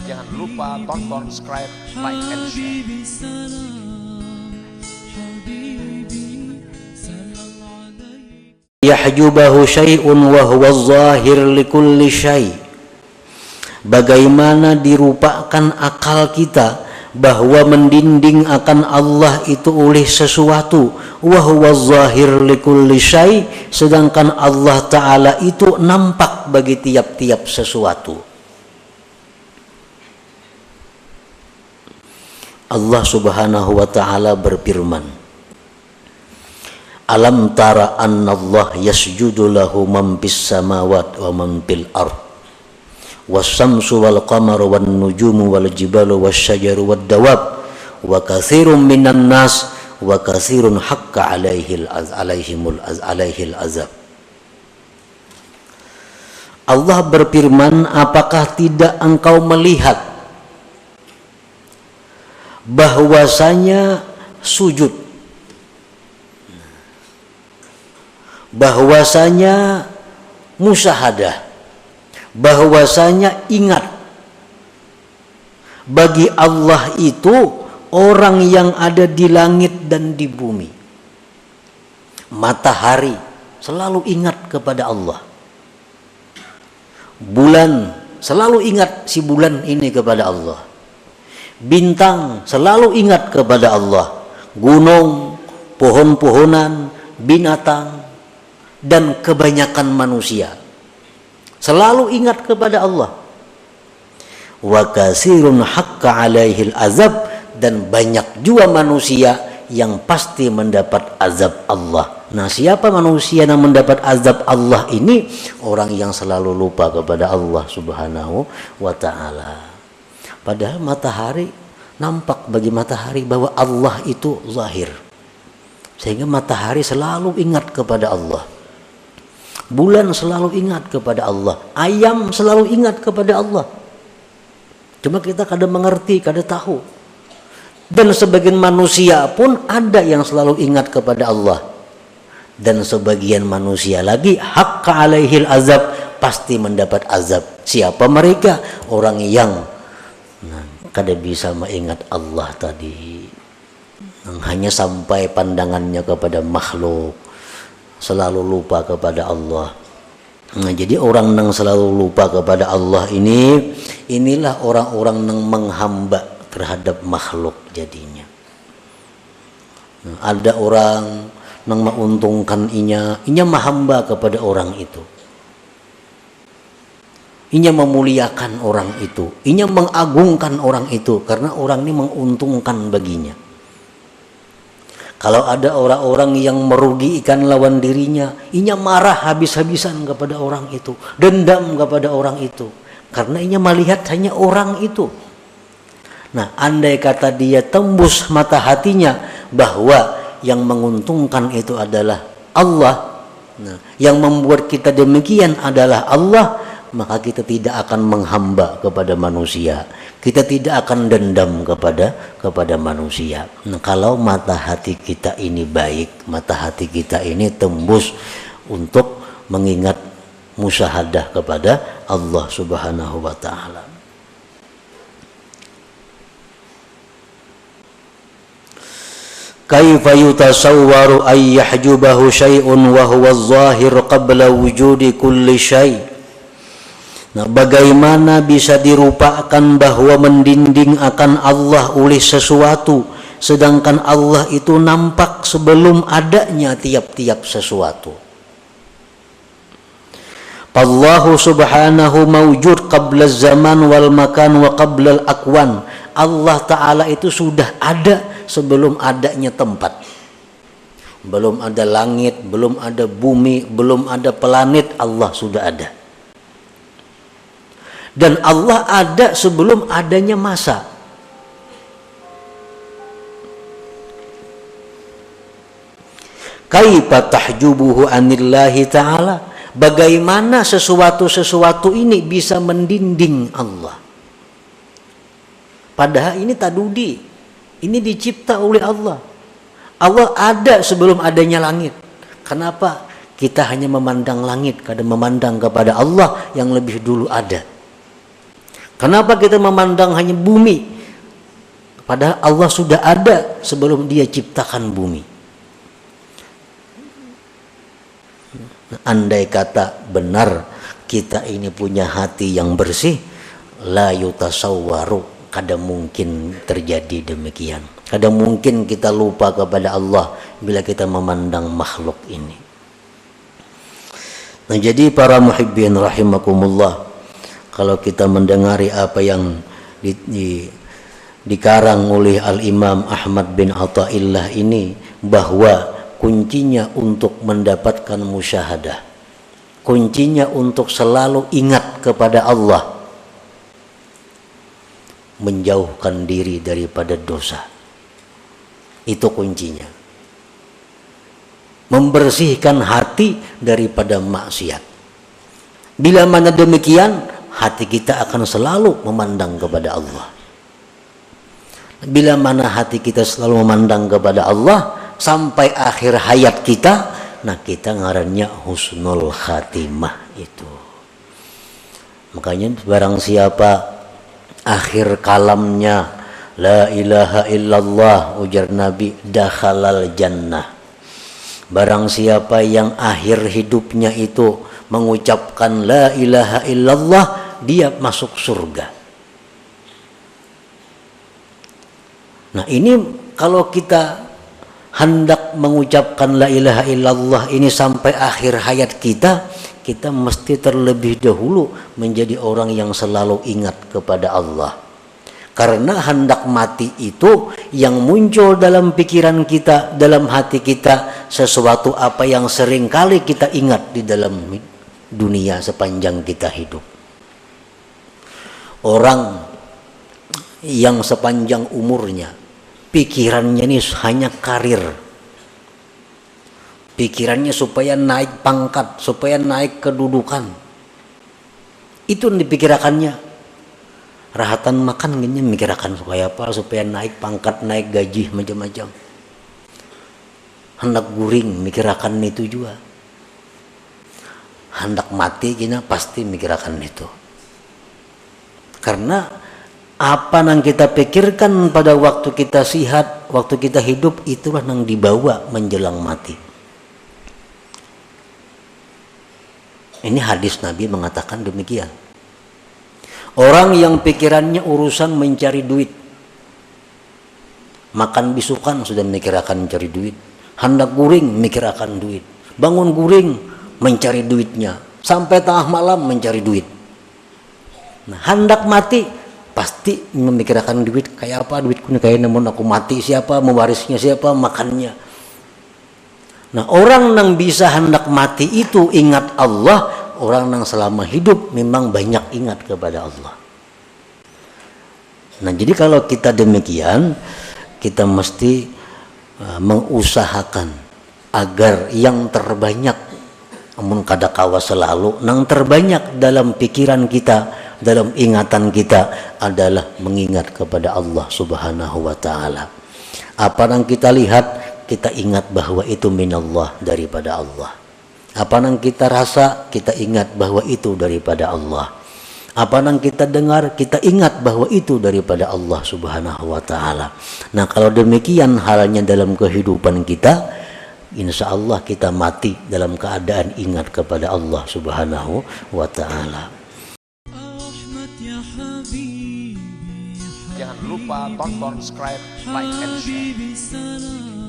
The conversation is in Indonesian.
Jangan lupa tonton, subscribe, like, and share. Yahjubahu syai'un wa huwa zahir likulli syai'. Bagaimana dirupakan akal kita bahwa mendinding akan Allah itu oleh sesuatu, wa huwa zahir likulli syai', sedangkan Allah Ta'ala itu nampak bagi tiap-tiap sesuatu. Allah Subhanahu wa Ta'ala berfirman, alam tara anna Allah yasjudu lahu man fis samawati wa man fil ard was-samsu wal qamaru wan nujumu wal jibalu wasyajaru wad dawab wa katsirun minan nas wa katsirun haqqa alaihil azab. Allah berfirman, apakah tidak engkau melihat bahwasanya sujud, bahwasanya musyahadah, bahwasanya ingat bagi Allah itu orang yang ada di langit dan di bumi. Matahari selalu ingat kepada Allah, bulan selalu ingat si bulan ini kepada Allah, bintang selalu ingat kepada Allah, gunung, pohon-pohonan, binatang, dan kebanyakan manusia selalu ingat kepada Allah. Wa katsirun haqqa alaihil azab, dan banyak juga manusia yang pasti mendapat azab Allah. Nah, siapa manusia yang mendapat azab Allah ini? Orang yang selalu lupa kepada Allah Subhanahu wa Ta'ala. Padahal matahari, nampak bagi matahari bahwa Allah itu zahir, sehingga matahari selalu ingat kepada Allah, bulan selalu ingat kepada Allah, ayam selalu ingat kepada Allah. Cuma kita kadang mengerti, kadang tahu. Dan sebagian manusia pun ada yang selalu ingat kepada Allah, dan sebagian manusia lagi haqqa alaihil azab, pasti mendapat azab. Siapa mereka? Orang yang kada bisa mengingat Allah tadi, hanya sampai pandangannya kepada makhluk, selalu lupa kepada Allah. Nah, jadi orang yang selalu lupa kepada Allah inilah orang-orang yang menghamba terhadap makhluk jadinya. Nah, ada orang yang menguntungkan inya menghamba kepada orang itu, inya memuliakan orang itu, inya mengagungkan orang itu karena orang ini menguntungkan baginya. Kalau ada orang-orang yang merugikan lawan dirinya, inya marah habis-habisan kepada orang itu, dendam kepada orang itu, karena inya melihat hanya orang itu. Nah, andai kata dia tembus mata hatinya bahwa yang menguntungkan itu adalah Allah, nah, yang membuat kita demikian adalah Allah, maka kita tidak akan menghamba kepada manusia, kita tidak akan dendam kepada manusia. Nah, kalau mata hati kita ini baik, mata hati kita ini tembus untuk mengingat musyahadah kepada Allah Subhanahu wa Ta'ala. Kaifa yutasawwaru ay yahjubahu syai'un wa huwa adh-dhahir qabla wujudi kulli syai'. Nah, bagaimana bisa dirupakan bahwa mendinding akan Allah oleh sesuatu, sedangkan Allah itu nampak sebelum adanya tiap-tiap sesuatu. Allahu subhanahu mawjud qabla zaman wal makan wa qabla al-akwan. Allah Ta'ala itu sudah ada sebelum adanya tempat. Belum ada langit, belum ada bumi, belum ada planet, Allah sudah ada. Dan Allah ada sebelum adanya masa. Kaifa tahjubuhu anillahi ta'ala, bagaimana sesuatu-sesuatu ini bisa mendinding Allah, padahal ini tadudi, ini dicipta oleh Allah. Allah ada sebelum adanya langit. Kenapa? Kita hanya memandang langit, kadang memandang kepada Allah yang lebih dulu ada. Kenapa kita memandang hanya bumi? Padahal Allah sudah ada sebelum Dia ciptakan bumi. Andai kata benar kita ini punya hati yang bersih, la yutasawwaru, kadang mungkin terjadi demikian. Kadang mungkin kita lupa kepada Allah bila kita memandang makhluk ini. Nah, jadi para muhibbin rahimakumullah, kalau kita mendengari apa yang dikarang oleh Al-Imam Ahmad bin Athaillah ini, bahwa kuncinya untuk mendapatkan musyahadah, kuncinya untuk selalu ingat kepada Allah, menjauhkan diri daripada dosa. Itu kuncinya. Membersihkan hati daripada maksiat. Bila mana demikian, hati kita akan selalu memandang kepada Allah. Bila mana hati kita selalu memandang kepada Allah sampai akhir hayat kita, nah kita ngarannya husnul khatimah itu. Makanya barang siapa akhir kalamnya la ilaha illallah, ujar Nabi, dakhalal jannah. Barang siapa yang akhir hidupnya itu mengucapkan la ilaha illallah, dia masuk surga. Nah, ini kalau kita hendak mengucapkan la ilaha illallah ini sampai akhir hayat kita, kita mesti terlebih dahulu menjadi orang yang selalu ingat kepada Allah. Karena hendak mati itu yang muncul dalam pikiran kita, dalam hati kita, sesuatu apa yang sering kali kita ingat di dalam dunia sepanjang kita hidup. Orang yang sepanjang umurnya pikirannya ini hanya karir, pikirannya supaya naik pangkat, supaya naik kedudukan, itu yang dipikirkannya. Rahatan makan gini mikirkan supaya apa? Supaya naik pangkat, naik gaji, macam-macam. Hendak guring mikirkan itu juga. Hendak mati gini pasti mikirkan itu. Karena apa yang kita pikirkan pada waktu kita sihat, waktu kita hidup, itulah yang dibawa menjelang mati. Ini hadis Nabi mengatakan demikian. Orang yang pikirannya urusan mencari duit, makan bisukan sudah mikirkan mencari duit, hendak guring mikirkan duit, bangun guring mencari duitnya, sampai tengah malam mencari duit. Nah, hendak mati pasti memikirkan duit, kayak apa duitku ini, kayak namun aku mati siapa, mewarisnya siapa, makannya. Nah, orang yang bisa hendak mati itu ingat Allah. Orang yang selama hidup memang banyak ingat kepada Allah. Nah, jadi kalau kita demikian, kita mesti mengusahakan agar yang terbanyak, namun kadakawa selalu, yang terbanyak dalam pikiran kita, dalam ingatan kita adalah mengingat kepada Allah Subhanahu wa Ta'ala. Apa yang kita lihat, kita ingat bahwa itu minallah, daripada Allah. Apa yang kita rasa, kita ingat bahwa itu daripada Allah. Apa yang kita dengar, kita ingat bahwa itu daripada Allah Subhanahu wa Ta'ala. Nah, kalau demikian halnya dalam kehidupan kita, insya Allah kita mati dalam keadaan ingat kepada Allah Subhanahu wa Ta'ala. Jangan lupa tonton, subscribe, like, and share.